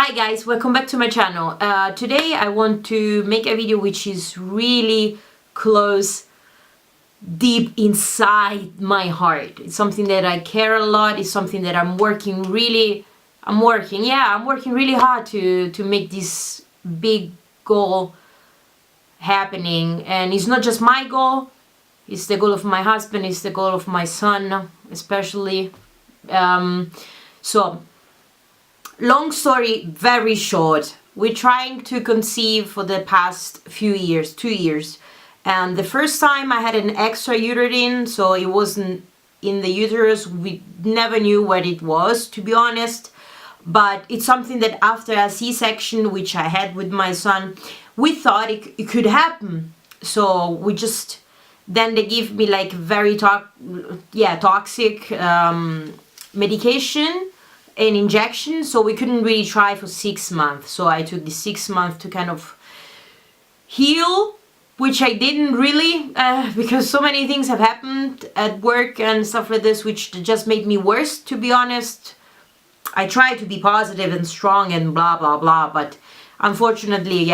Hi guys, welcome back to my channel. Today I want to make a video which is really close, deep inside my heart. It's something that I care a lot. It's something that I'm working really hard to make this big goal happening. And it's not just my goal, it's the goal of my husband, it's the goal of my son especially. So long story very short, we're trying to conceive for the past few years, 2 years, and the first time I had an extrauterine, so it wasn't in the uterus. We never knew what it was, to be honest, but it's something that after a C-section which I had with my son, we thought it could happen. So we just, then they give me like very toxic medication, an injection, so we couldn't really try for 6 months. So I took the 6 months to kind of heal, which I didn't really, because so many things have happened at work and stuff like this, which just made me worse, to be honest. I tried to be positive and strong and blah blah blah, but unfortunately,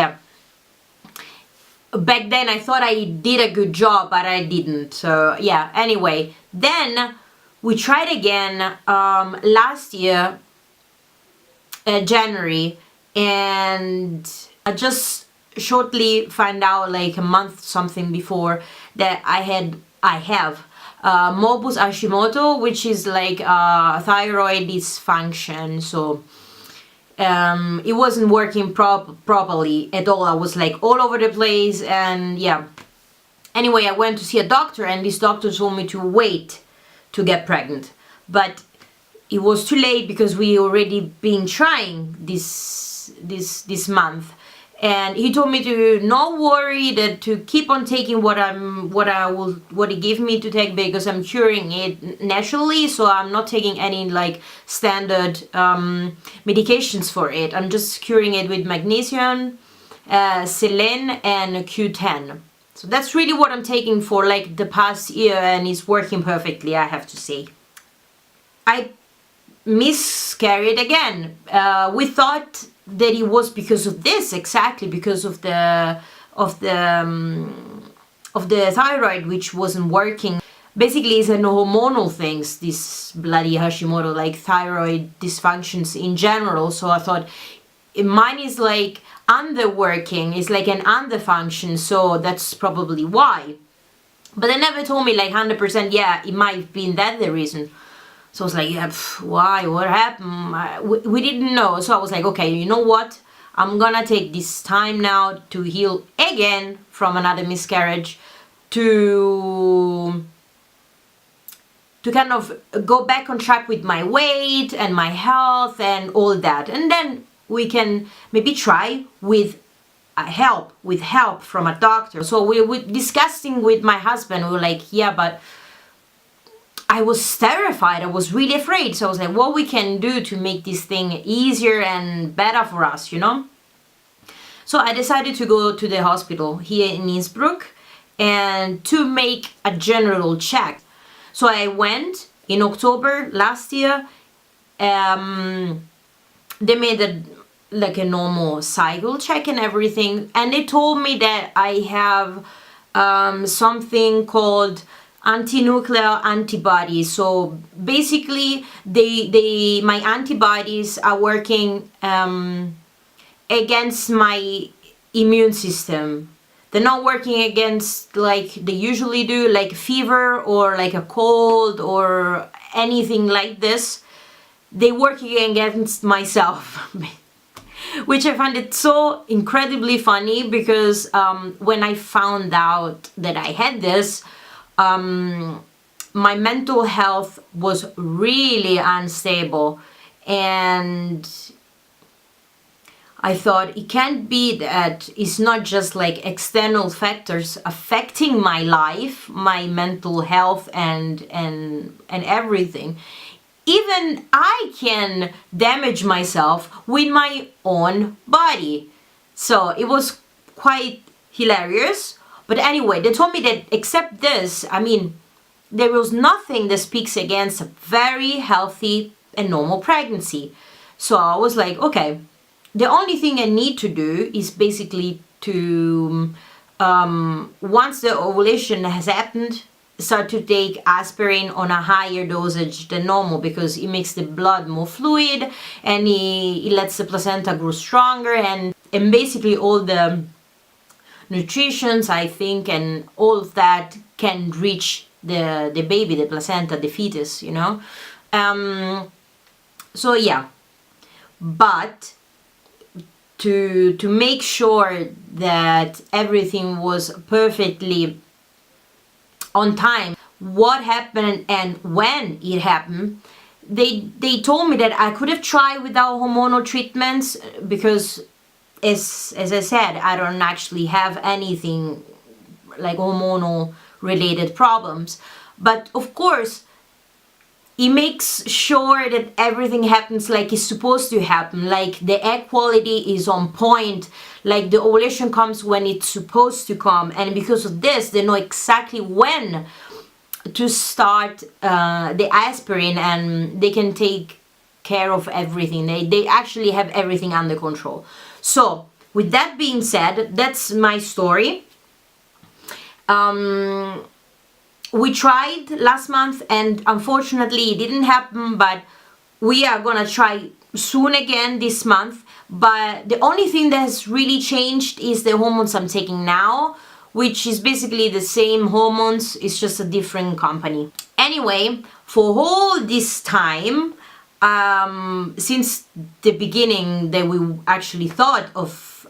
back then I thought I did a good job, but I didn't. So yeah, anyway, then we tried again last year, January, and I just shortly found out, like a month something before, that I have morbus Hashimoto, which is like thyroid dysfunction. So it wasn't working properly at all. I was like all over the place, and yeah. Anyway, I went to see a doctor, and this doctor told me to wait to get pregnant, but it was too late because we already been trying this month, and he told me to not worry, that to keep on taking what he gave me to take, because I'm curing it naturally. So I'm not taking any like standard medications for it. I'm just curing it with magnesium, selene, and Q10. So that's really what I'm taking for like the past year, and it's working perfectly, I have to say. I miscarried again. We thought that it was because of this, exactly because of the thyroid, which wasn't working. Basically, it's a hormonal things, this bloody Hashimoto, like thyroid dysfunctions in general. So I thought mine is like underworking, it's like an underfunction, so that's probably why. But they never told me like 100%, yeah, it might have been that the reason. So I was like, yeah, why, what happened? We didn't know. So I was like, okay, you know what, I'm gonna take this time now to heal again from another miscarriage, to kind of go back on track with my weight and my health and all that, and then we can maybe try with help from a doctor. So we were discussing with my husband. We were like, yeah, but I was terrified. I was really afraid. So I was like, what we can do to make this thing easier and better for us, you know? So I decided to go to the hospital here in Innsbruck and to make a general check. So I went in October last year. They made a normal cycle check and everything, and they told me that I have something called anti-nuclear antibodies. So basically my antibodies are working against my immune system. They're not working against like they usually do, like fever or like a cold or anything like this. They're working against myself. Which I find it so incredibly funny, because when I found out that I had this, my mental health was really unstable, and I thought it can't be that it's not just like external factors affecting my life, my mental health and everything. Even I can damage myself with my own body. So it was quite hilarious. But anyway, they told me that except this, I mean, there was nothing that speaks against a very healthy and normal pregnancy. So I was like, okay, the only thing I need to do is basically to, once the ovulation has happened, start to take aspirin on a higher dosage than normal, because it makes the blood more fluid and it lets the placenta grow stronger, and basically all the nutritions, I think, and all of that can reach the baby, the placenta, the fetus, you know. So yeah, but to make sure that everything was perfectly on time, what happened and when it happened, they told me that I could have tried without hormonal treatments, because as I said, I don't actually have anything like hormonal related problems. But of course, it makes sure that everything happens like it's supposed to happen, like the egg quality is on point, like the ovulation comes when it's supposed to come, and because of this they know exactly when to start the aspirin, and they can take care of everything. They actually have everything under control. So with that being said, that's my story. We tried last month and unfortunately it didn't happen, but we are gonna try soon again this month. But the only thing that has really changed is the hormones I'm taking now, which is basically the same hormones, it's just a different company. Anyway, for all this time, since the beginning that we actually thought of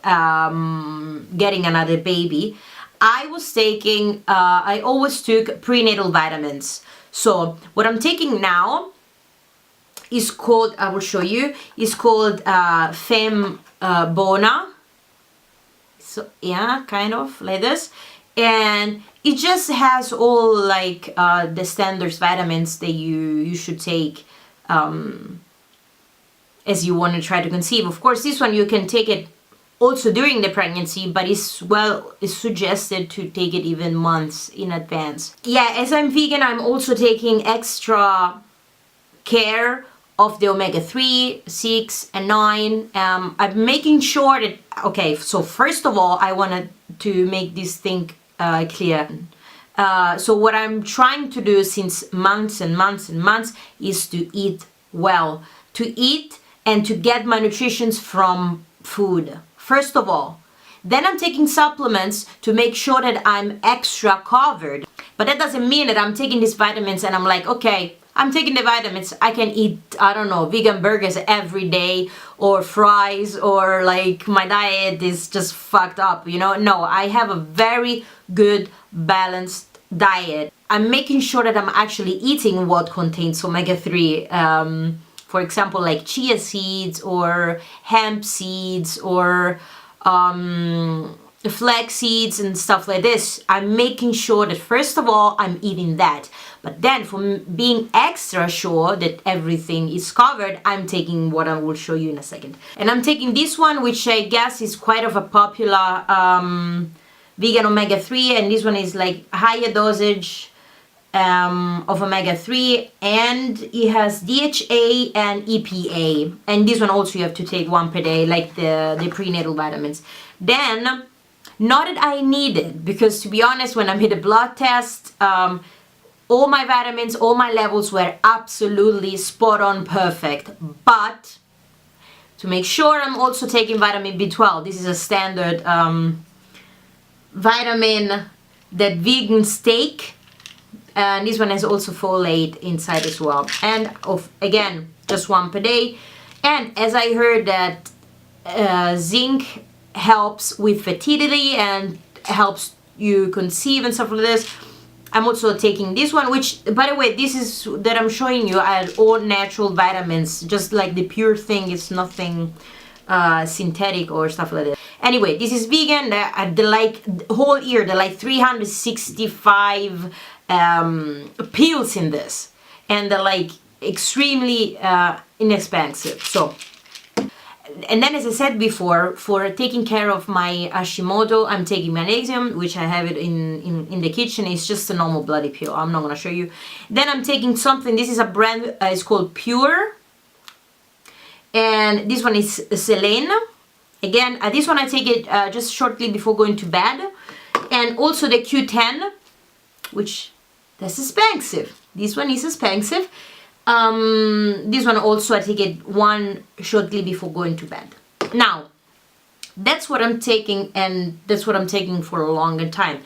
getting another baby, I was taking, I always took prenatal vitamins. So what I'm taking now is called, I will show you, is called Fem Bona. So yeah, kind of like this. And it just has all like the standard vitamins that you should take as you want to try to conceive. Of course, this one you can take it also during the pregnancy, but it's suggested to take it even months in advance. Yeah, as I'm vegan, I'm also taking extra care of the omega-3, 6 and 9. I'm making sure that, okay, so first of all, I wanted to make this thing clear. So what I'm trying to do since months and months and months is to eat well, to eat and to get my nutrition from food. First of all, then I'm taking supplements to make sure that I'm extra covered. But that doesn't mean that I'm taking these vitamins and I'm like, okay, I'm taking the vitamins, I can eat, I don't know, vegan burgers every day or fries, or like my diet is just fucked up, you know? No, I have a very good balanced diet. I'm making sure that I'm actually eating what contains omega-3. For example, like chia seeds or hemp seeds or flax seeds and stuff like this. I'm making sure that first of all I'm eating that, but then for being extra sure that everything is covered, I'm taking what I will show you in a second. And I'm taking this one, which I guess is quite of a popular vegan omega-3, and this one is like higher dosage of omega-3, and it has DHA and EPA, and this one also you have to take one per day, like the prenatal vitamins. Then, not that I need it, because to be honest, when I made a blood test, all my vitamins, all my levels were absolutely spot on perfect. But to make sure, I'm also taking vitamin B12. This is a standard vitamin that vegans take. And this one has also folate inside as well. And again, just one per day. And as I heard that zinc helps with fertility and helps you conceive and stuff like this, I'm also taking this one, which, by the way, this is that I'm showing you are all natural vitamins, just like the pure thing is nothing synthetic or stuff like that. Anyway, this is vegan. The like whole year, the like 365 pills in this, and they're like extremely inexpensive. So, and then as I said before, for taking care of my Hashimoto, I'm taking magnesium, which I have it in the kitchen. It's just a normal bloody pill. I'm not gonna show you. Then I'm taking something, this is a brand, it's called Pure, and this one is Selene. Again, this one I take it just shortly before going to bed. And also the Q10, which that's expensive. This one is expensive. This one also I take it one shortly before going to bed. Now, that's what I'm taking, and that's what I'm taking for a longer time.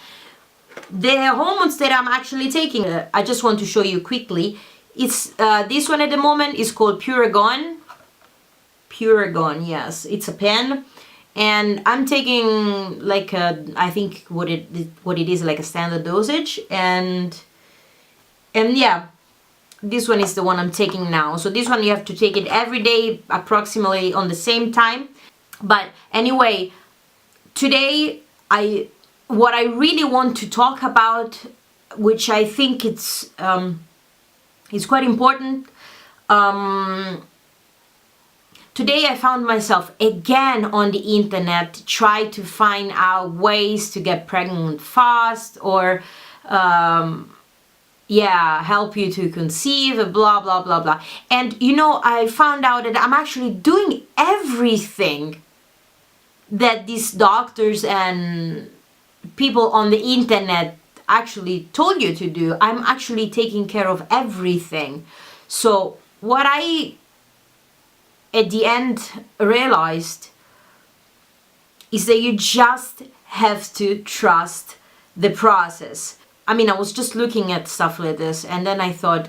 The hormones that I'm actually taking, I just want to show you quickly. It's this one at the moment is called Puregon. Puregon, yes, it's a pen, and I'm taking like I think what it is, like a standard dosage, and yeah, this one is the one I'm taking now. So this one you have to take it every day, approximately on the same time. But anyway, today what I really want to talk about, which I think it's quite important. Today I found myself again on the internet, try to find out ways to get pregnant fast, or yeah, help you to conceive, blah blah blah blah. And you know, I found out that I'm actually doing everything that these doctors and people on the internet actually told you to do. I'm actually taking care of everything. So what I at the end realized is that you just have to trust the process. I mean, I was just looking at stuff like this, and then I thought,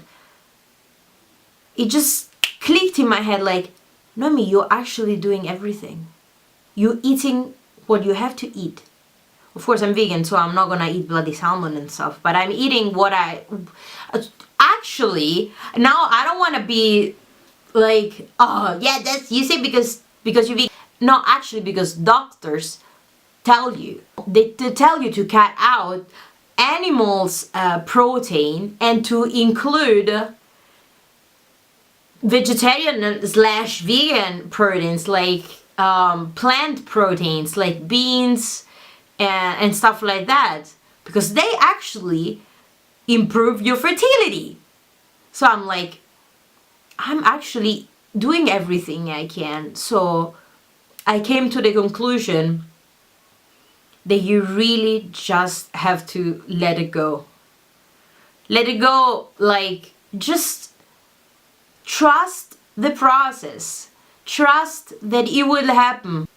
it just clicked in my head like, Noemi, you're actually doing everything. You're eating what you have to eat. Of course, I'm vegan, so I'm not gonna eat bloody salmon and stuff, but I'm eating what I... Actually, now I don't want to be like, oh, yeah, that's... You say because you're vegan. No, actually, because doctors tell you. They tell you to cut out animals' protein and to include vegetarian / vegan proteins, like plant proteins like beans and stuff like that, because they actually improve your fertility. So I'm like, I'm actually doing everything I can. So I came to the conclusion that you really just have to let it go. Let it go, like, just trust the process. Trust that it will happen.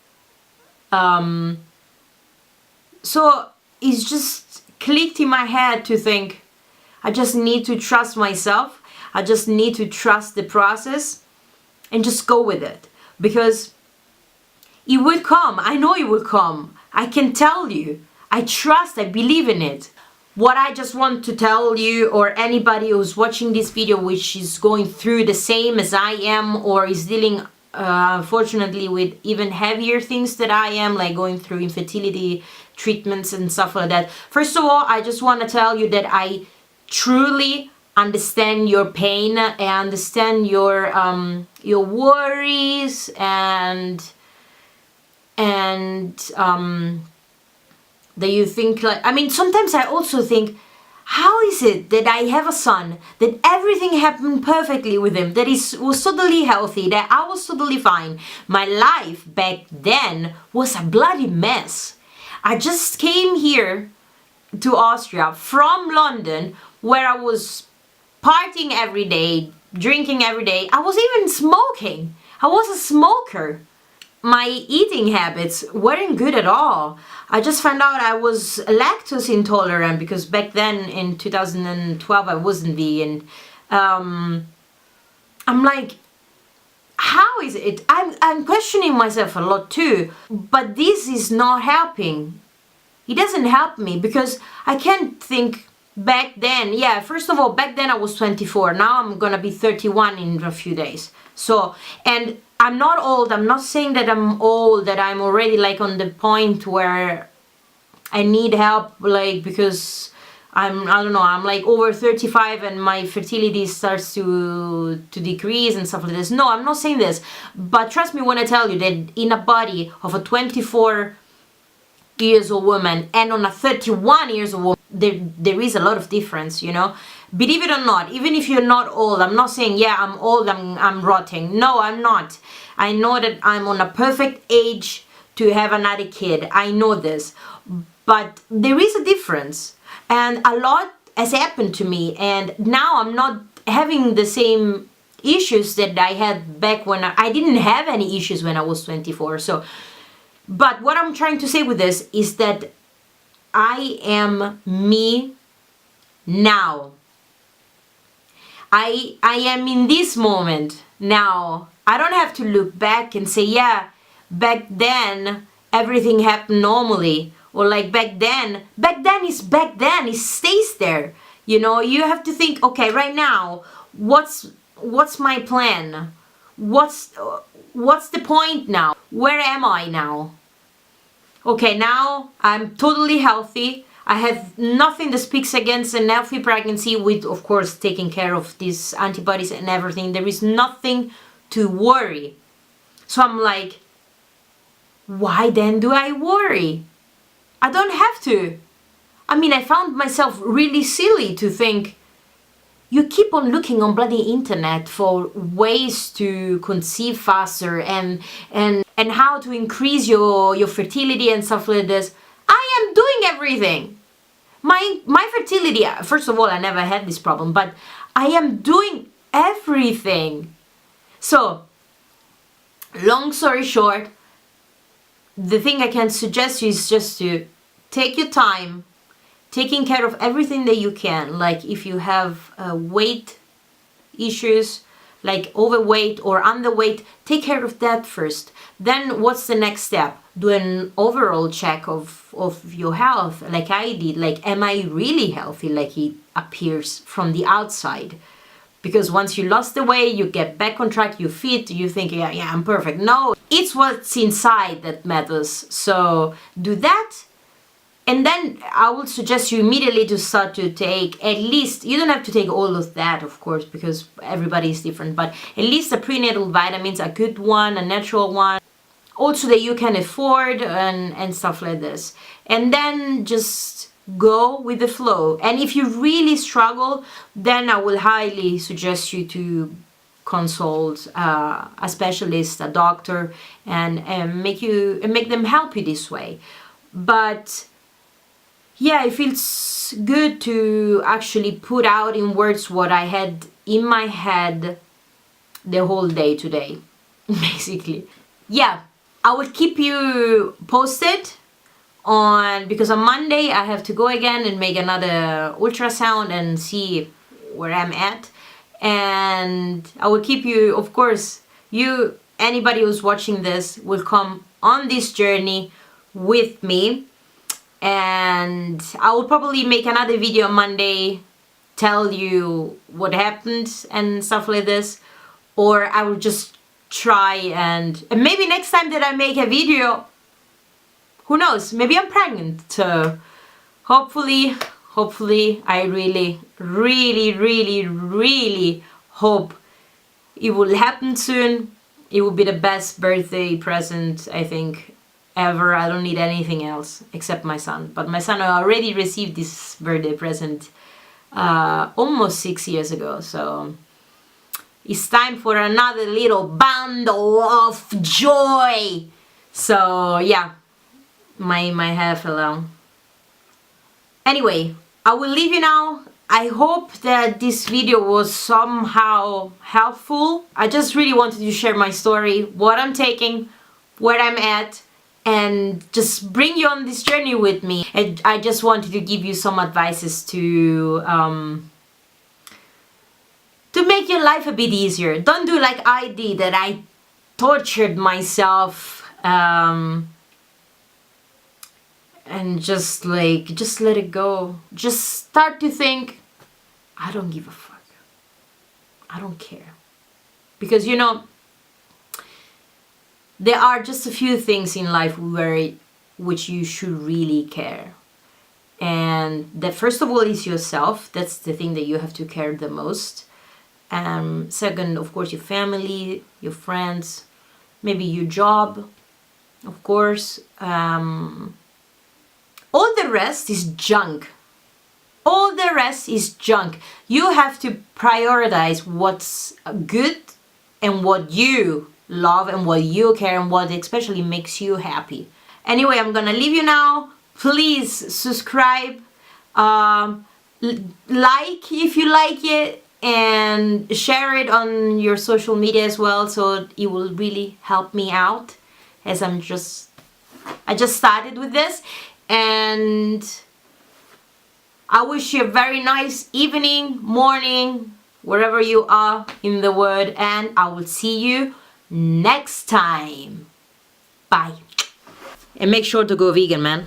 So it's just clicked in my head to think, I just need to trust myself. I just need to trust the process and just go with it. Because it will come. I know it will come. I can tell you. I trust, I believe in it. What I just want to tell you, or anybody who's watching this video which is going through the same as I am, or is dealing unfortunately with even heavier things that I am, like going through infertility treatments and stuff like that. First of all, I just want to tell you that I truly understand your pain. I understand your worries and that you think, like, I mean, sometimes I also think, how is it that I have a son, that everything happened perfectly with him, that he was totally healthy, that I was totally fine. My life back then was a bloody mess. I just came here to Austria from London, where I was partying every day, drinking every day. I was even smoking. I was a smoker. My eating habits weren't good at all. I just found out I was lactose intolerant, because back then in 2012 I wasn't vegan. I'm like, how is it? I'm questioning myself a lot too, but this is not helping. It doesn't help me, because I can't think back then. Yeah, first of all, back then I was 24. Now I'm gonna be 31 in a few days. So, and I'm not old. I'm not saying that I'm old, that I'm already like on the point where I need help, like, because I don't know, I'm like over 35 and my fertility starts to decrease and stuff like this. No, I'm not saying this, but trust me when I tell you that in a body of a 24 years old woman and on a 31 years old woman, there is a lot of difference, you know. Believe it or not, even if you're not old, I'm not saying, yeah, I'm old, I'm rotting. No, I'm not. I know that I'm on a perfect age to have another kid. I know this, but there is a difference, and a lot has happened to me, and now I'm not having the same issues that I had back when I didn't have any issues when I was 24. So, but what I'm trying to say with this is that I am me now. I am in this moment now. I don't have to look back and say, yeah, back then everything happened normally, or like back then is back then, it stays there. You know, you have to think, okay, right now, what's my plan? What's the point now? Where am I now? Okay, now I'm totally healthy. I have nothing that speaks against a healthy pregnancy, with, of course, taking care of these antibodies and everything. There is nothing to worry. So I'm like, why then do I worry? I don't have to. I mean, I found myself really silly to think, you keep on looking on bloody internet for ways to conceive faster and how to increase your fertility and stuff like this. I am doing everything. My fertility, first of all, I never had this problem, but I am doing everything. So, long story short, the thing I can suggest you is just to take your time, taking care of everything that you can. Like if you have weight issues, like overweight or underweight, take care of that first. Then what's the next step? Do an overall check of your health, like I did. Like, am I really healthy like it appears from the outside? Because once you lost the weight, you get back on track, you fit, you think, yeah, I'm perfect. No, it's what's inside that matters. So do that. And then I would suggest you immediately to start to take at least, you don't have to take all of that, of course, because everybody is different, but at least the prenatal vitamins, a good one, a natural one, also that you can afford and stuff like this. And then just go with the flow. And if you really struggle, then I will highly suggest you to consult a specialist, a doctor, and make them help you this way. But yeah, it feels good to actually put out in words what I had in my head the whole day today, basically. Yeah, I will keep you posted because on Monday I have to go again and make another ultrasound and see where I'm at. And I will keep you, of course, anybody who's watching this will come on this journey with me. And I will probably make another video on Monday, tell you what happened and stuff like this. Or I will just try and maybe next time that I make a video, who knows, maybe I'm pregnant. So hopefully, I really, really, really, really hope it will happen soon. It will be the best birthday present, I think, ever. I don't need anything else except my son. But my son already received this birthday present almost 6 years ago. So it's time for another little bundle of joy. So yeah, my hair fell down. Anyway, I will leave you now. I hope that this video was somehow helpful. I just really wanted to share my story, what I'm taking, where I'm at, and just bring you on this journey with me. And I just wanted to give you some advices to make your life a bit easier. Don't do like I did, that I tortured myself and just let it go. Just start to think, I don't give a fuck. I don't care. Because you know, there are just a few things in life which you should really care. And that first of all is yourself. That's the thing that you have to care the most. Second, of course, your family, your friends, maybe your job, of course. All the rest is junk. All the rest is junk. You have to prioritize what's good and what you love and what you care and what especially makes you happy. Anyway, I'm gonna leave you now. Please subscribe, like if you like it, and share it on your social media as well, so it will really help me out, as I just started with this. And I wish you a very nice evening, morning, wherever you are in the world, and I will see you next time. Bye. And make sure to go vegan, man.